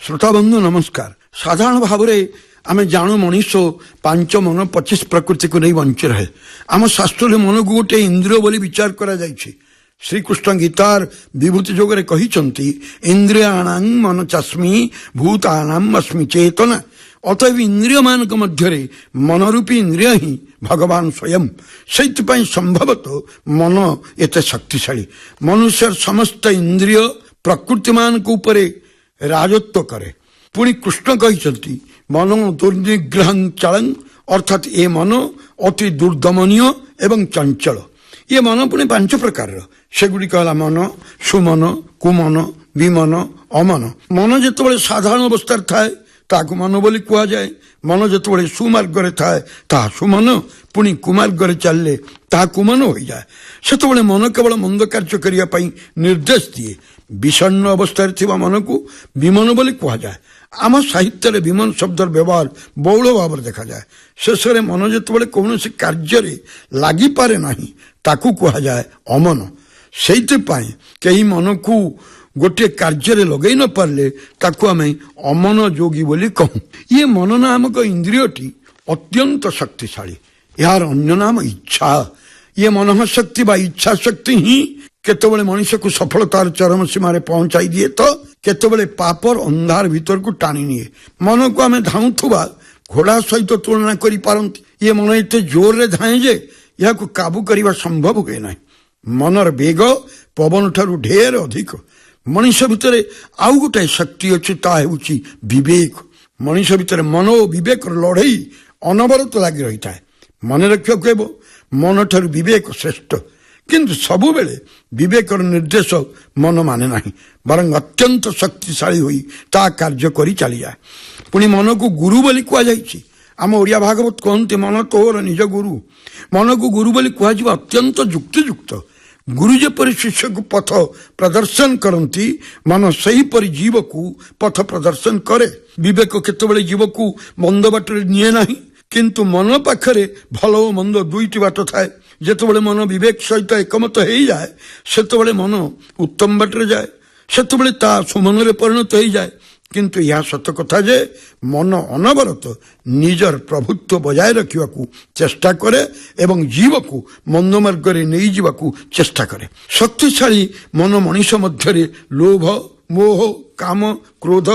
श्रोताबंधु नमस्कार। साधारण भाव में आम जानू मनीष 5 मन 25 प्रकृति को नहीं बंची रहे। आम शास्त्र मन को गोटे इंद्रिय बोली विचार करा जायछि। श्रीकृष्ण गीतार विभूति जोगरे कहिसंती इंद्रियाणां मन चास्मि भूतानां अस्मि चेतना। अतएव इंद्रिय मान मध्य मनरूपी इंद्रिय ही भगवान स्वयं। से संभवतः मन एते शक्तिशाली। मनुष्य समस्त इंद्रिय प्रकृति मान को ऊपर राजत्व करे। पुणी कृष्ण कहिसंती मनो दुर्निग्रहं चलं, अर्थात ये मन अति दुर्दमनीय एवं चंचल। ये मन पुणी 5 प्रकार सेगुड़िक है मन, सुमन, कुमन, विमन, अमन। मन जिते साधारण अवस्था थाए ताकू मन बोली कह जाए। मन जिते सुमार्ग थाए ता सुमन, पुणी कुमार्ग चलले ता कुमन हो जाए। से मन केवल मंद कार्य करने निर्देश दिए। विषण्ण अवस्था मन को विमन बोली कह जाए। आम साहित्य विमन शब्दर व्यवहार बहुल भाव देखा जाए। शेष में मन जिते कौन कार्य लगी पारे नहीं ताकू कह जाए अमन। से कई मन को गोटे कार्य लगे न पारे ताकू आम अमन जोगी बोली कहूँ। ये मन नामक इंद्रियटी अत्यंत शक्तिशाली। यार अन्य नाम इच्छा। ये मन शक्ति बा इच्छा शक्ति ही केतबले मनुष्य को सफलतार चरम सीमार पहुंचाई दिए तो केतबले पापर अंधार भीतर को टाणी निए। मन को आम धाऊथुबा घोड़ा सहित तुलना करि पारंती। ये मन एते जोर रे धाए जे या को काबू करिबा संभव हुए ना। मनर बेग पवन ठारू ढेर अधिक। मनुष्य भितर आउ गोटे शक्ति अच्छी ता हेउची विवेक। मनुष्य भितर मन और विवेक लड़ई अनवरत लगी रही है। मन रक्षा कहब मन ठारू विवेक श्रेष्ठ। किंतु सबु बेले विवेक निर्देश मन माने नहीं, बरं अत्यंत शक्तिशाली हुई ता कार्य करी चली जाए। पुणी मन को गुरु बोली कह जाइछि। आम ओडिया भागवत कहते मन तोर निज गुरु। मन को गुरु बोली कह अत्यंत युक्तियुक्त। गुरु जेपरि शिष्य को पथ प्रदर्शन करती मन सही परि जीव को पथ प्रदर्शन करे। विवेक केतबेले जीव को मंद बाटर निए नहीं, किंतु मन पाखरे भल और मंद दुईटी बाट थाए। जेतबेले मन विवेक सहित एकमत हो जाए सेतबेले मन उत्तम बाटर जाए, सेतबेले ता सुमन रे परिणत हो जाए। किंतु यह सत कथा जे मन अनवरत निजर प्रभुत्व बजाय रखा चेष्टा करे एवं जीव को मंद मार्ग नहीं जावाकू चेष्टा करे। शक्तिशाली मन मनीष मध्य लोभ, मोह, काम, क्रोध,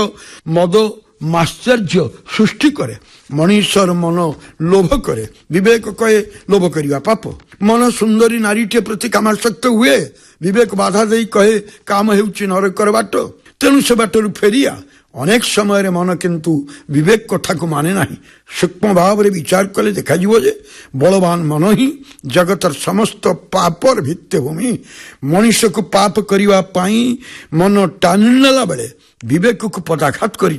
मद, माश्चर्य सृष्टि करे। मनीषर मन लोभ करे। विवेक कहे लोभ करिया पाप। मन सुंदरी नारीटे प्रति कामासक्त हुए। विवेक बाधा दे कहे काम हेउची नरकर बाट, तेणु से बाटरू फेरिया। अनेक समय मन किंतु विवेक कथा को माने नहीं। सूक्ष्म भाव में विचार कले देखा जे बलवान मन ही जगतर समस्त पापर भित्तिभूमि। मनुष्य को पाप करने मन टाणी नेला बेले विवेक को पदाघात कर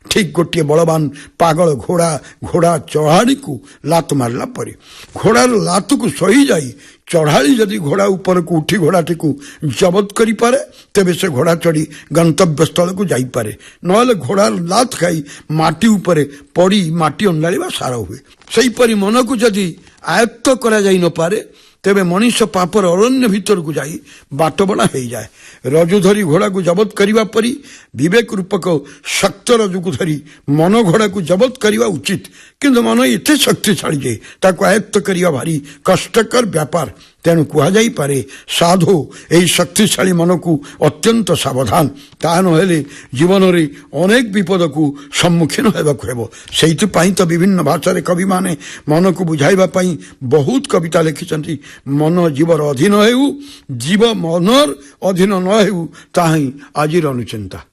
ठीक गोटे बलवान पागल घोड़ा चढ़ाड़ी को लात मारला परी। घोड़ार लात को सही जाई चढ़ाई जदि घोड़ा ऊपर को उठी घोड़ाटी को जबत करि पारे तेबे से घोड़ा चढ़ी गंतव्य स्थल को जाई पारे। नहले घोड़ार लात खाई माटी ऊपर पड़ी माटी अंडाड़ीबा सारा हुए। सही परी मन को जदि आयत्त करा जाई न पारे तेबे मनुष्य पापर अरण्य भीतर को जाई बाट बड़ा हो जाए। रजु धरी घोड़ा को जबत करने परी विवेक रूपक शक्त रजु को धरी मन घोड़ा को जबत करने उचित। किंतु मन एते शक्तिशाली जे ताको आयत्त करने भारी कष्टकर व्यापार। तेणु कहुई पारे साधु यही शक्तिशाली मन को अत्यंत सावधान। ता नहेले जीवन रे अनेक विपद को सम्मुखीन होबाकु हेबो। सेइथिपाई तो विभिन्न भाषा कवि माने मन को बुझाइबा पई बहुत कविता लिखिछन्ति। मन जीवर अधीन हेउ, जीव मनर अधीन न हेउ ताही आजिर अनुचिंता।